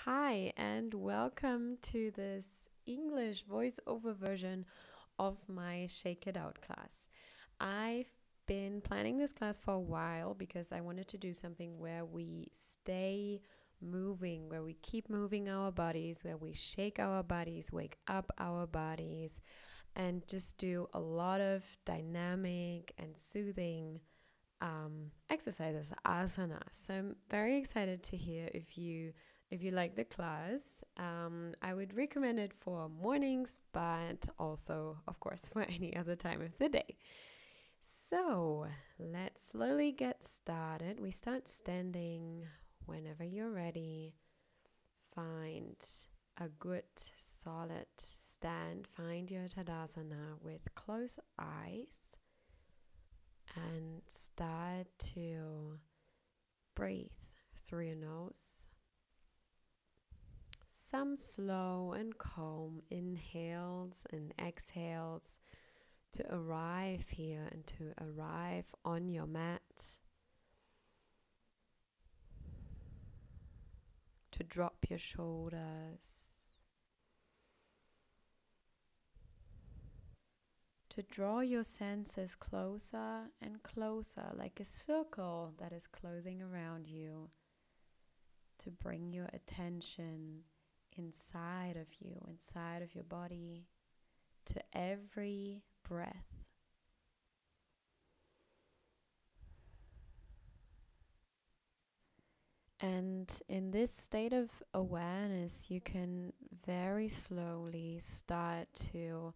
Hi, and welcome to this English voiceover version of my Shake It Out class. I've been planning this class for a while because I wanted to do something where we stay moving, where we keep moving our bodies, where we shake our bodies, wake up our bodies, and just do a lot of dynamic and soothing exercises, asanas. So I'm very excited to hear if you like the class. I would recommend it for mornings, but also, of course, for any other time of the day. So let's slowly get started. We start standing whenever you're ready. Find a good, solid stand. Find your Tadasana with closed eyes and start to breathe through your nose. Some slow and calm inhales and exhales to arrive here and to arrive on your mat. To drop your shoulders. To draw your senses closer and closer, like a circle that is closing around you. To bring your attention inside of you, inside of your body, to every breath. And in this state of awareness, you can very slowly start to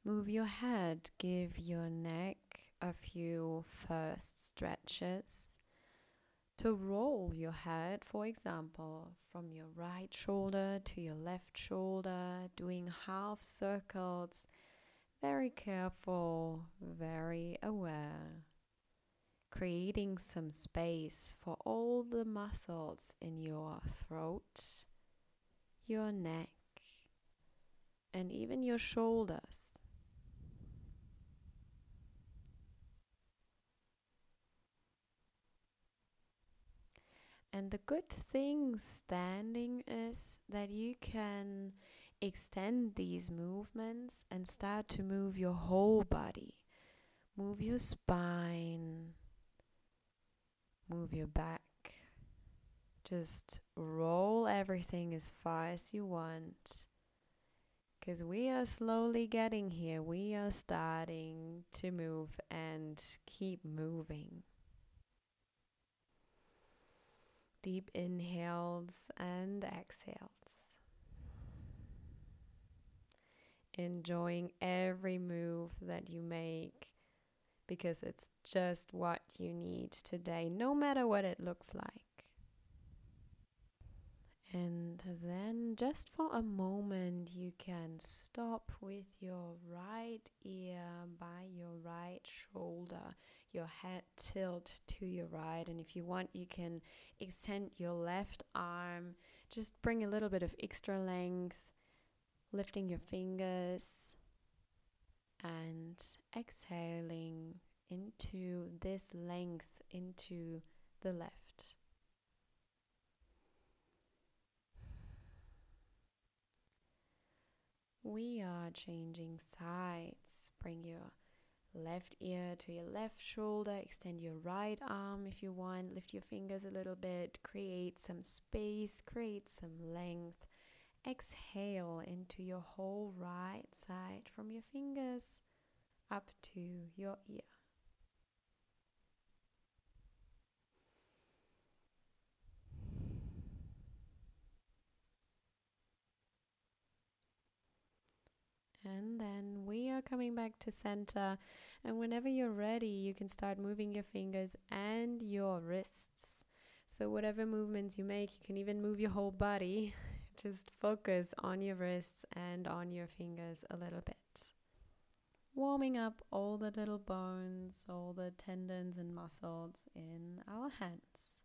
move your head, give your neck a few first stretches. To roll your head, for example, from your right shoulder to your left shoulder, doing half circles, very careful, very aware, creating some space for all the muscles in your throat, your neck, and even your shoulders. And the good thing standing is that you can extend these movements and start to move your whole body. Move your spine, move your back. Just roll everything as far as you want. Because we are slowly getting here. We are starting to move and keep moving. Deep inhales and exhales. Enjoying every move that you make because it's just what you need today, no matter what it looks like. And then just for a moment, you can stop with your right ear by your right shoulder, your head tilt to your right. And if you want, you can extend your left arm, just bring a little bit of extra length, lifting your fingers and exhaling into this length into the left. We are changing sides. Bring your left ear to your left shoulder. Extend your right arm if you want. Lift your fingers a little bit. Create some space. Create some length. Exhale into your whole right side from your fingers up to your ear. And then we are coming back to center. And whenever you're ready, you can start moving your fingers and your wrists. So whatever movements you make, you can even move your whole body. Just focus on your wrists and on your fingers a little bit. Warming up all the little bones, all the tendons and muscles in our hands.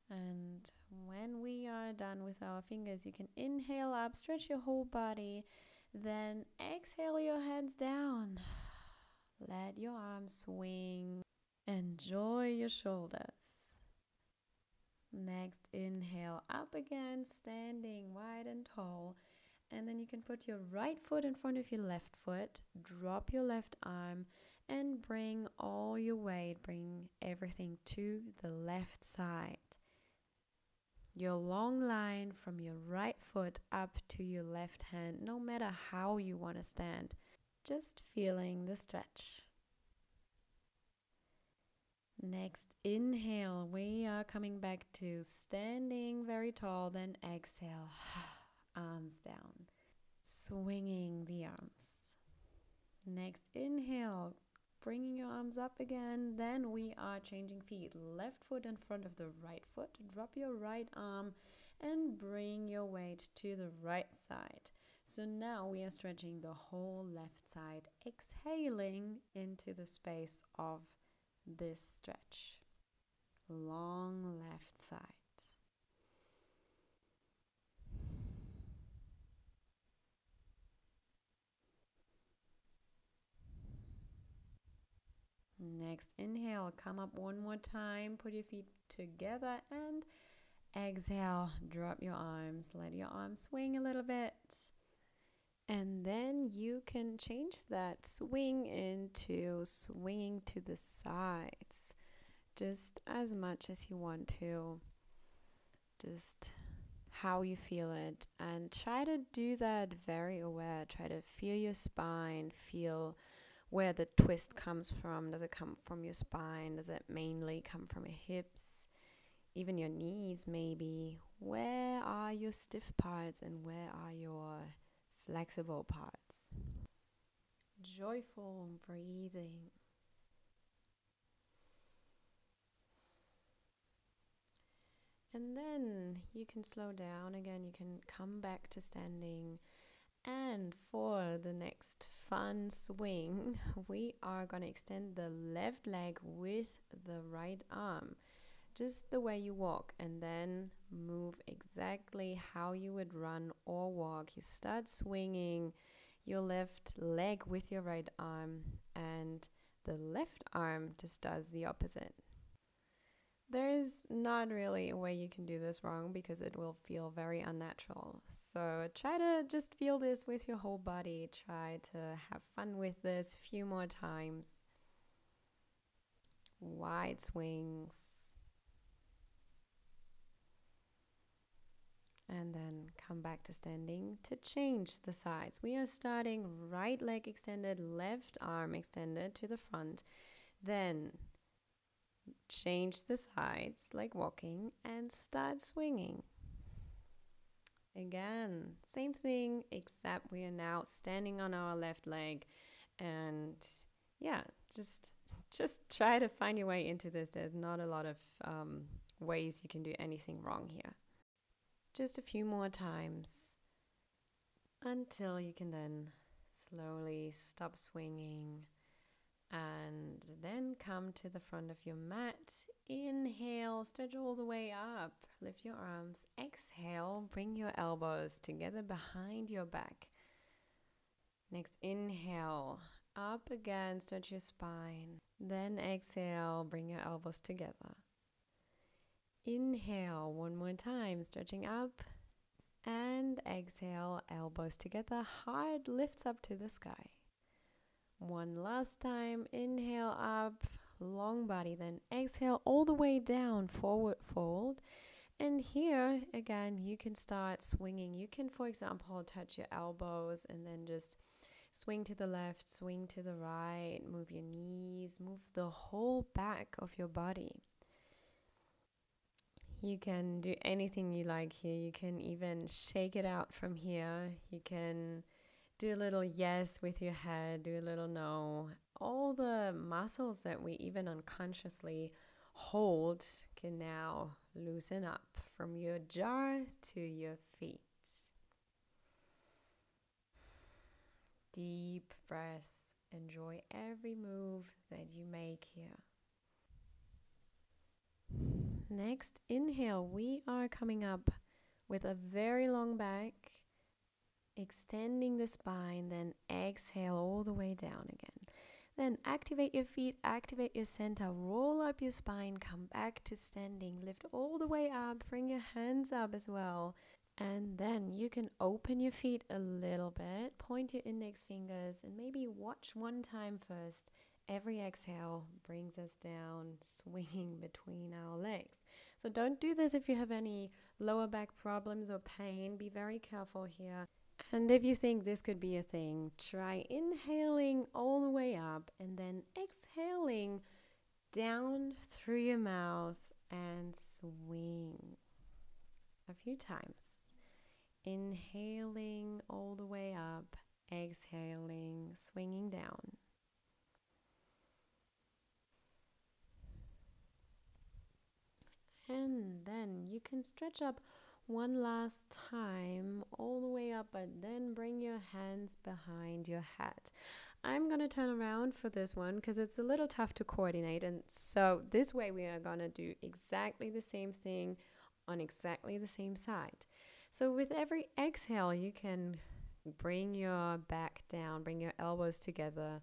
And when we are done with our fingers, you can inhale up, stretch your whole body, then exhale your hands down. Let your arms swing. Enjoy your shoulders. Next, inhale up again, standing wide and tall. And then you can put your right foot in front of your left foot, drop your left arm, and bring all your weight, bring everything to the left side. Your long line from your right foot up to your left hand, no matter how you want to stand. Just feeling the stretch. Next, inhale. We are coming back to standing very tall. Then exhale, arms down, swinging the arms. Next, inhale, bringing your arms up again. Then we are changing feet. Left foot in front of the right foot. Drop your right arm and bring your weight to the right side. So now we are stretching the whole left side, exhaling into the space of this stretch. Long left side. Next, inhale, come up one more time, put your feet together and exhale, drop your arms, let your arms swing a little bit. And then you can change that swing into swinging to the sides, just as much as you want to, just how you feel it. And try to do that very aware. Try to feel your spine, feel where the twist comes from. Does it come from your spine? Does it mainly come from your hips? Even your knees maybe. Where are your stiff parts and where are your flexible parts? Joyful breathing. And then you can slow down again. You can come back to standing. And for the next fun swing, we are going to extend the left leg with the right arm. Just the way you walk, and then move exactly how you would run or walk. You start swinging your left leg with your right arm, and the left arm just does the opposite. There's not really a way you can do this wrong because it will feel very unnatural. So try to just feel this with your whole body. Try to have fun with this a few more times. Wide swings. And then come back to standing to change the sides. We are starting right leg extended, left arm extended to the front. Then change the sides like walking and start swinging. Again, same thing, except we are now standing on our left leg. And yeah, just try to find your way into this. There's not a lot of ways you can do anything wrong here. Just a few more times until you can then slowly stop swinging and then come to the front of your mat. Inhale, stretch all the way up, lift your arms. Exhale, bring your elbows together behind your back. Next, inhale, up again, stretch your spine. Then exhale, bring your elbows together. Inhale, one more time, stretching up, and exhale, elbows together, heart lifts up to the sky. One last time, inhale up, long body, then exhale all the way down, forward fold. And here, again, you can start swinging. You can, for example, touch your elbows and then just swing to the left, swing to the right, move your knees, move the whole back of your body. You can do anything you like here. You can even shake it out from here. You can do a little yes with your head, do a little no. All the muscles that we even unconsciously hold can now loosen up from your jaw to your feet. Deep breaths. Enjoy every move that you make here. Next, inhale. We are coming up with a very long back, extending the spine, then exhale all the way down again. Then activate your feet, activate your center, roll up your spine, come back to standing, lift all the way up, bring your hands up as well. And then you can open your feet a little bit, point your index fingers, and maybe watch one time first. Every exhale brings us down, swinging between our legs. So don't do this if you have any lower back problems or pain. Be very careful here. And if you think this could be a thing, try inhaling all the way up and then exhaling down through your mouth and swing a few times. Inhaling all the way up, exhaling, swinging down. And then you can stretch up one last time all the way up, but then bring your hands behind your head. I'm going to turn around for this one because it's a little tough to coordinate. And so this way we are going to do exactly the same thing on exactly the same side. So with every exhale, you can bring your back down, bring your elbows together,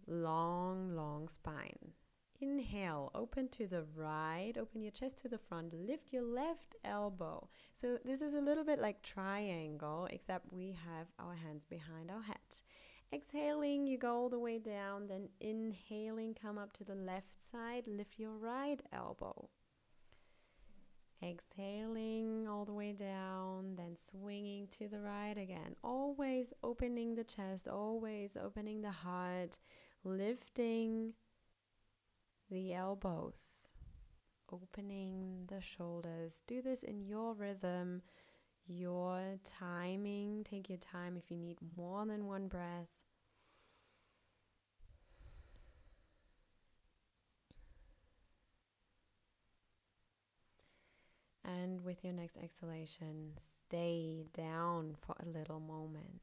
long spine. Inhale, open to the right, open your chest to the front, lift your left elbow. So this is a little bit like triangle, except we have our hands behind our head. Exhaling, you go all the way down, then inhaling, come up to the left side, lift your right elbow. Exhaling all the way down, then swinging to the right again. Always opening the chest, always opening the heart, lifting the elbows, opening the shoulders. Do this in your rhythm, your timing. Take your time if you need more than one breath. And with your next exhalation, stay down for a little moment.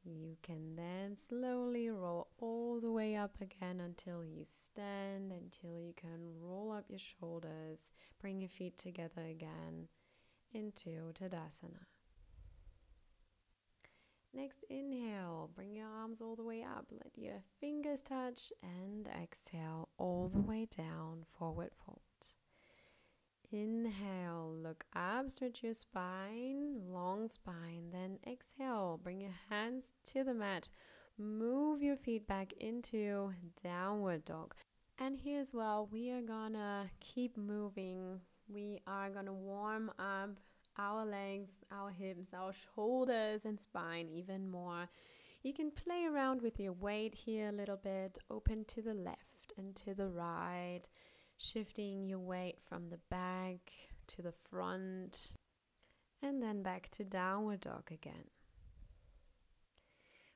You can then slowly roll all the way up again until you stand, until you can roll up your shoulders, bring your feet together again into Tadasana. Next, inhale, bring your arms all the way up, let your fingers touch, and exhale all the way down, forward fold. Inhale, look up, stretch your spine, long spine. Then exhale, bring your hands to the mat. Move your feet back into downward dog. And here as well, we are gonna keep moving. We are gonna warm up our legs, our hips, our shoulders and spine even more. You can play around with your weight here a little bit, open to the left and to the right. Shifting your weight from the back to the front and then back to downward dog again.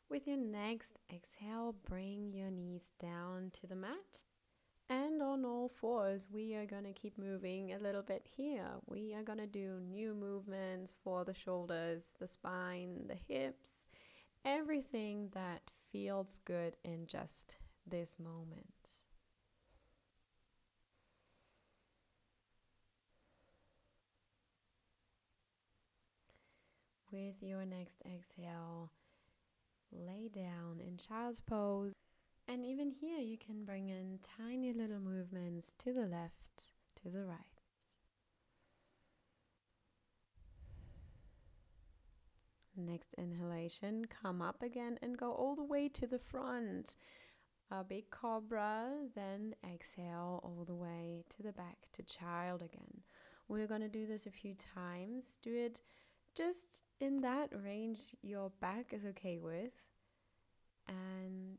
With your next exhale, bring your knees down to the mat. And on all fours, we are going to keep moving a little bit here. We are going to do new movements for the shoulders, the spine, the hips, everything that feels good in just this moment. With your next exhale, lay down in child's pose. And even here you can bring in tiny little movements to the left, to the right. Next inhalation, come up again and go all the way to the front. A big cobra, then exhale all the way to the back to child again. We're going to do this a few times. Do it just in that range your back is okay with, and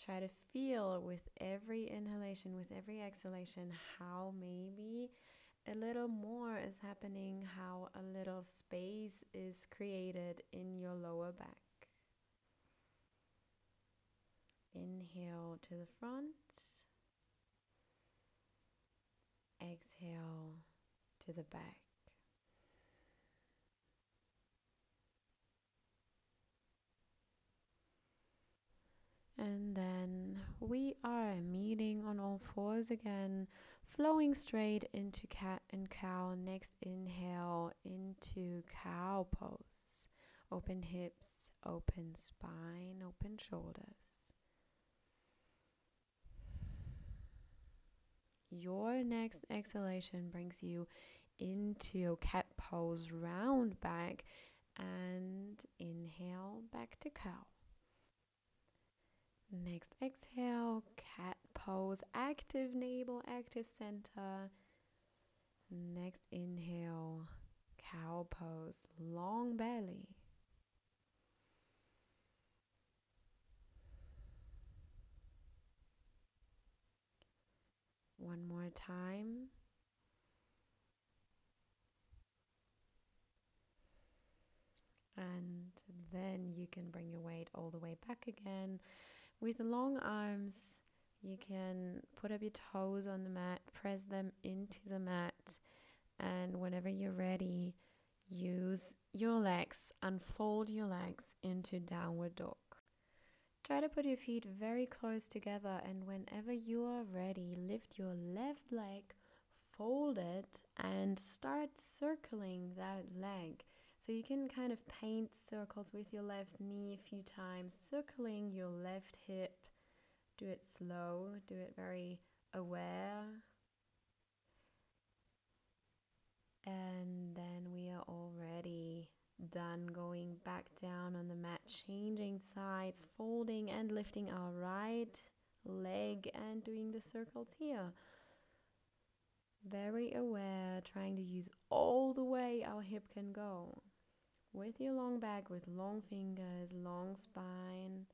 try to feel with every inhalation, with every exhalation, how maybe a little more is happening, how a little space is created in your lower back. Inhale to the front, exhale to the back. And then we are meeting on all fours again, flowing straight into cat and cow. Next inhale into cow pose. Open hips, open spine, open shoulders. your next exhalation brings you into cat pose, round back, and inhale back to cow. Next exhale, cat pose, active navel, active center. Next inhale, cow pose, long belly. One more time. And then you can bring your weight all the way back again. With long arms, you can put up your toes on the mat, press them into the mat, and whenever you're ready, use your legs, unfold your legs into downward dog. Try to put your feet very close together, and whenever you are ready, lift your left leg, fold it, and start circling that leg. So you can kind of paint circles with your left knee a few times, circling your left hip. Do it slow, do it very aware. And then we are already done going back down on the mat, changing sides, folding and lifting our right leg and doing the circles here. Very aware, trying to use all the way our hip can go. With your long back, with long fingers, long spine,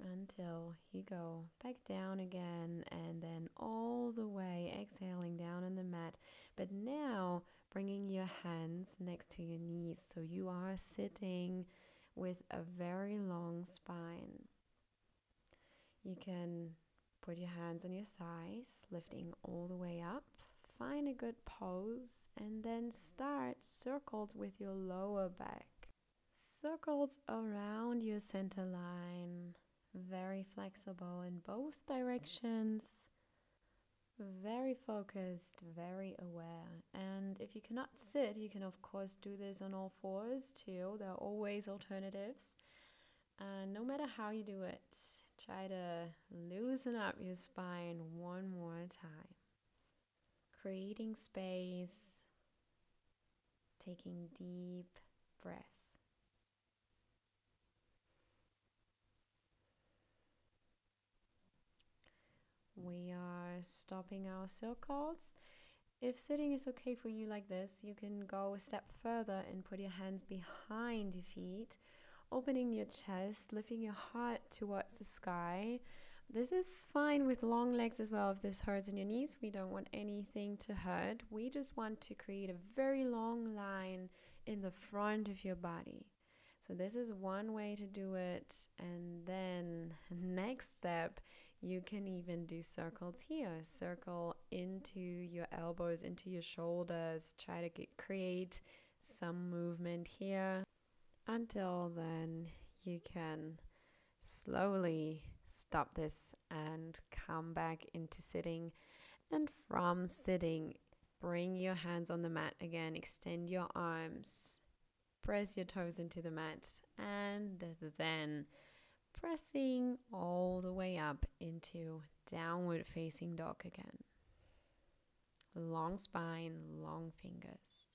until you go back down again, and then all the way exhaling down on the mat. But now bringing your hands next to your knees, so you are sitting with a very long spine. You can put your hands on your thighs, lifting all the way up. Find a good pose, and then start circles with your lower back. Circles around your center line. Very flexible in both directions. Very focused, very aware. And if you cannot sit, you can of course do this on all fours too. There are always alternatives. And no matter how you do it, try to loosen up your spine one more time. Creating space, taking deep breaths. We are stopping our circles. If sitting is okay for you like this, you can go a step further and put your hands behind your feet, opening your chest, lifting your heart towards the sky. This is fine with long legs as well. If this hurts in your knees, we don't want anything to hurt. We just want to create a very long line in the front of your body. So this is one way to do it. And then next step, you can even do circles here. Circle into your elbows, into your shoulders. Try to create some movement here. Until then, you can slowly stop this and come back into sitting. And from sitting, bring your hands on the mat again. Extend your arms. Press your toes into the mat. And then pressing all the way up into downward facing dog again. Long spine, long fingers.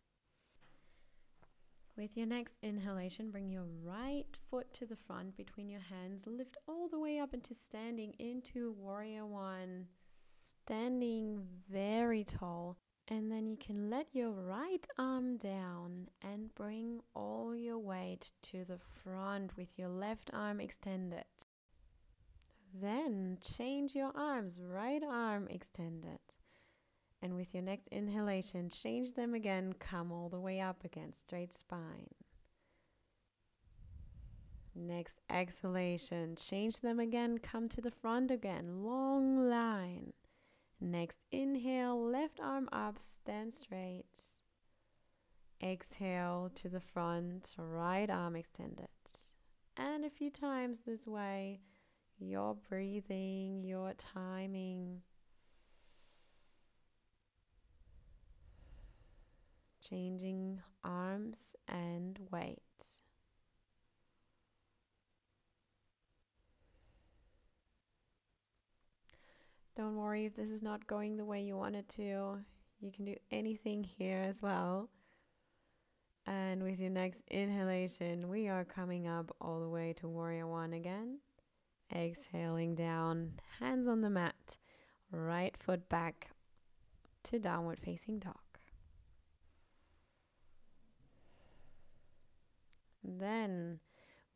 With your next inhalation, bring your right foot to the front between your hands. Lift all the way up into standing, into warrior one. Standing very tall. And then you can let your right arm down and bring all your weight to the front with your left arm extended. Then change your arms, right arm extended. And with your next inhalation, change them again, come all the way up again, straight spine. Next exhalation, change them again, come to the front again, long line. Next inhale, left arm up, stand straight. Exhale to the front, right arm extended. And a few times this way, your breathing, your timing. Changing arms and weight. Don't worry if this is not going the way you want it to. You can do anything here as well. And with your next inhalation, we are coming up all the way to Warrior One again. Exhaling down, hands on the mat, right foot back to Downward Facing Dog. Then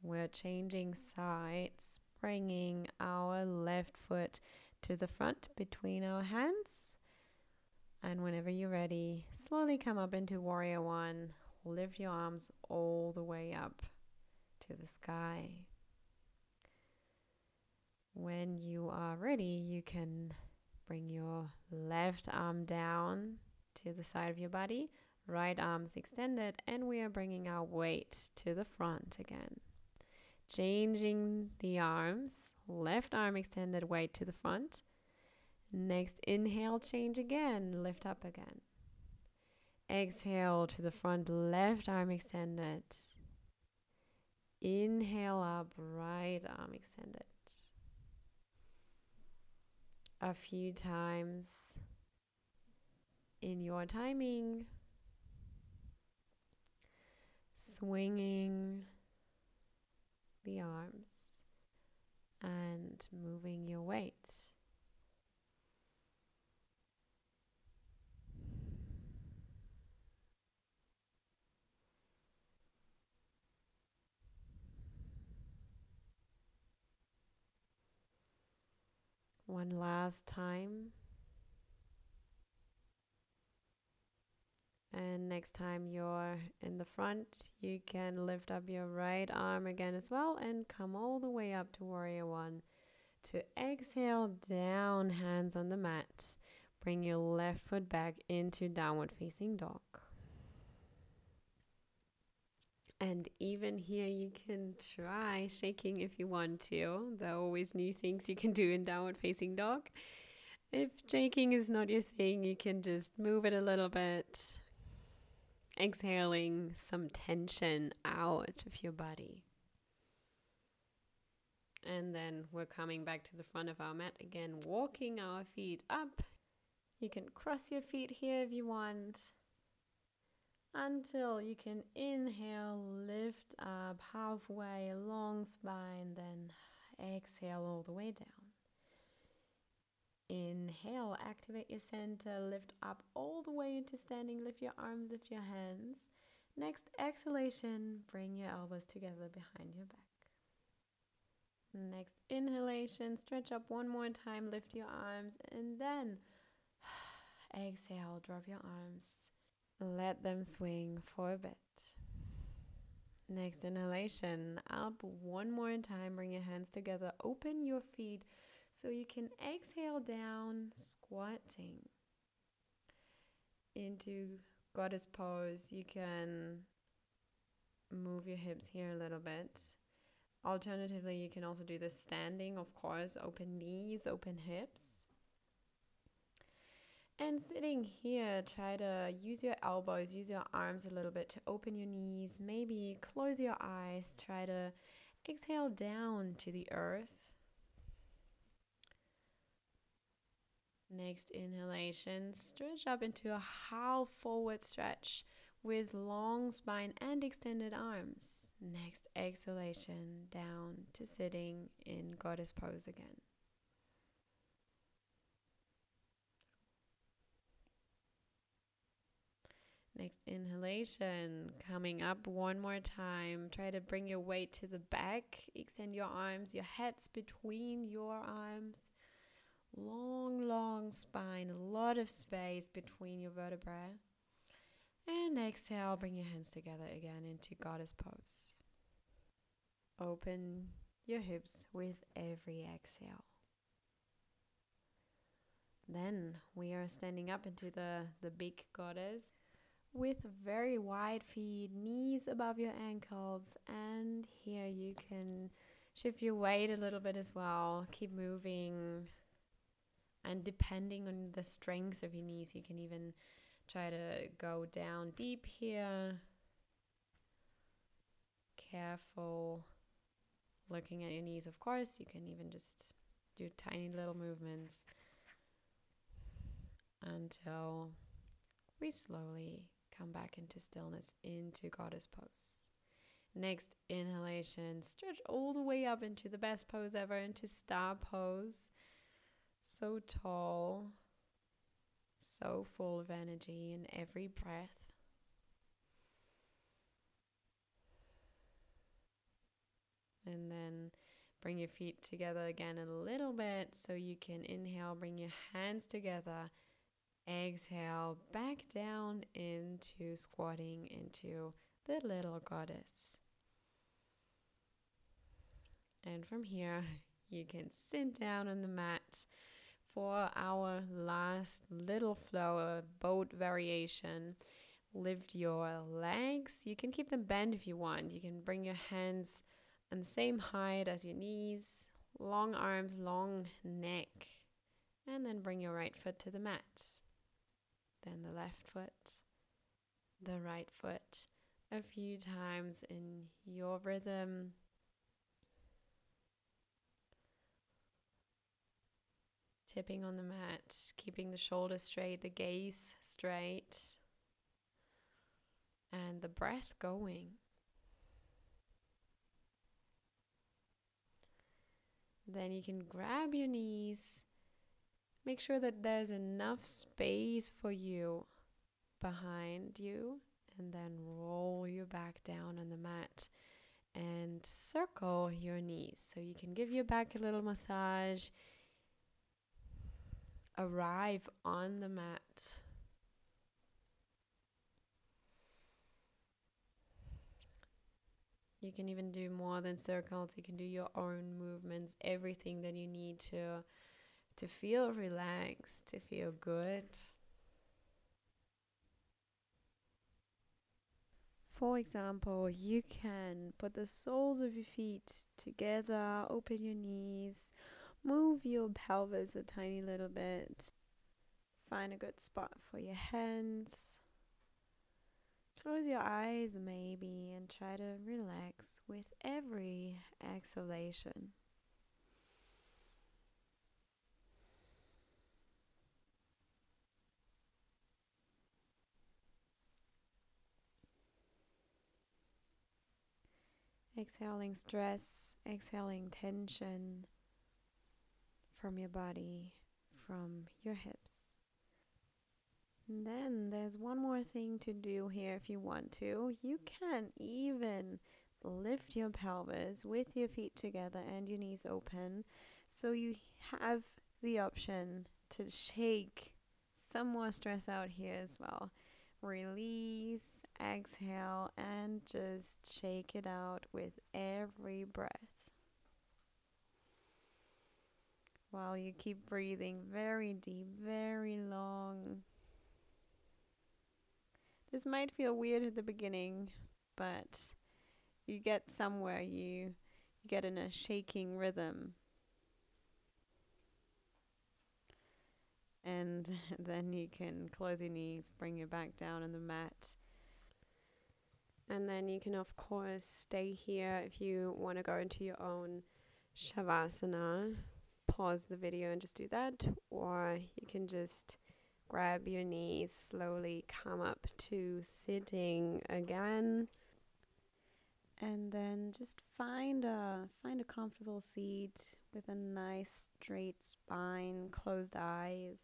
we're changing sides, bringing our left foot to the front between our hands. And whenever you're ready, slowly come up into Warrior One. Lift your arms all the way up to the sky. When you are ready, you can bring your left arm down to the side of your body, right arms extended, and we are bringing our weight to the front again. Changing the arms, left arm extended, weight to the front. Next inhale, change again, lift up again. Exhale to the front, left arm extended. Inhale up, right arm extended. A few times in your timing, swinging the arms and moving your weight. One last time. And next time you're in the front, you can lift up your right arm again as well and come all the way up to Warrior One. To exhale down, hands on the mat. Bring your left foot back into Downward Facing Dog. And even here you can try shaking if you want to. There are always new things you can do in Downward Facing Dog. If shaking is not your thing, you can just move it a little bit, exhaling some tension out of your body. And then we're coming back to the front of our mat again, walking our feet up. You can cross your feet here if you want, until you can inhale, lift up halfway, long spine, then exhale all the way down. Inhale, activate your center, lift up all the way into standing, lift your arms, lift your hands. Next exhalation, bring your elbows together behind your back. Next inhalation, stretch up one more time, lift your arms, and then exhale, drop your arms. Let them swing for a bit. Next inhalation, up one more time, bring your hands together, open your feet so you can exhale down, squatting into goddess pose. You can move your hips here a little bit. Alternatively, you can also do this standing, of course, open knees, open hips. And sitting here, try to use your elbows, use your arms a little bit to open your knees. Maybe close your eyes, try to exhale down to the earth. Next inhalation, stretch up into a half forward stretch with long spine and extended arms. Next exhalation, down to sitting in goddess pose again. Next inhalation, coming up one more time. Try to bring your weight to the back. Extend your arms, your head's between your arms. Long, long spine, a lot of space between your vertebrae. And exhale, bring your hands together again into goddess pose. Open your hips with every exhale. Then we are standing up into the big goddess with very wide feet, knees above your ankles, and here you can shift your weight a little bit as well. Keep moving, and depending on the strength of your knees, you can even try to go down deep here. Careful looking at your knees, of course. You can even just do tiny little movements until we slowly come back into stillness, into goddess pose. Next inhalation, stretch all the way up into the best pose ever, into star pose. So tall, so full of energy in every breath. And then bring your feet together again a little bit so you can inhale, bring your hands together. Exhale, back down into squatting into the little goddess. And from here, you can sit down on the mat for our last little flow, boat variation. Lift your legs. You can keep them bent if you want. You can bring your hands on the same height as your knees, long arms, long neck. And then bring your right foot to the mat. Then the left foot, the right foot, a few times in your rhythm. Tipping on the mat, keeping the shoulders straight, the gaze straight, and the breath going. Then you can grab your knees. Make sure that there's enough space for you behind you, and then roll your back down on the mat and circle your knees. So you can give your back a little massage. Arrive on the mat. You can even do more than circles. You can do your own movements, everything that you need to feel relaxed, to feel good. For example, you can put the soles of your feet together, open your knees, move your pelvis a tiny little bit. Find a good spot for your hands. Close your eyes maybe and try to relax with every exhalation. Exhaling stress, exhaling tension from your body, from your hips. And then there's one more thing to do here if you want to. You can even lift your pelvis with your feet together and your knees open, so you have the option to shake some more stress out here as well. Release, exhale, and just shake it out with every breath. While you keep breathing very deep, very long. This might feel weird at the beginning, but you get somewhere, you get in a shaking rhythm. And then you can close your knees, bring your back down on the mat. And then you can, of course, stay here if you want to go into your own Shavasana. Pause the video and just do that. Or you can just grab your knees, slowly come up to sitting again. And then just find a comfortable seat with a nice straight spine, closed eyes.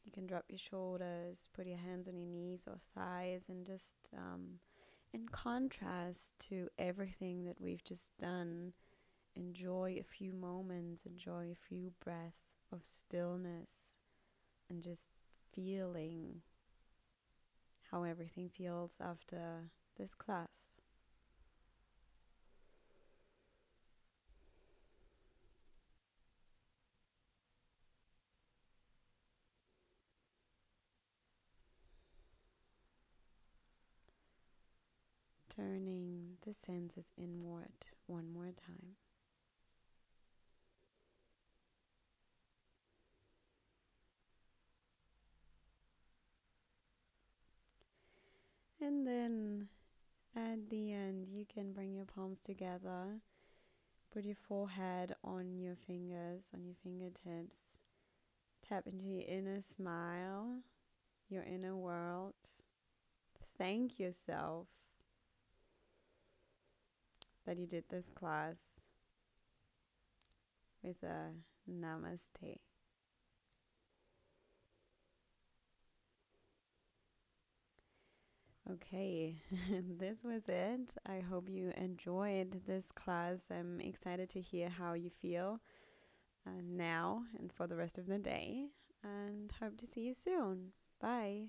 You can drop your shoulders, put your hands on your knees or thighs, and just in contrast to everything that we've just done, enjoy a few moments, enjoy a few breaths of stillness, and just feeling how everything feels after this class. Turning the senses inward one more time. And then at the end, you can bring your palms together, put your forehead on your fingers, on your fingertips, Tap into your inner smile, your inner world. Thank yourself that you did this class with a namaste. Okay, this was it. I hope you enjoyed this class. I'm excited to hear how you feel now and for the rest of the day, and hope to see you soon. Bye.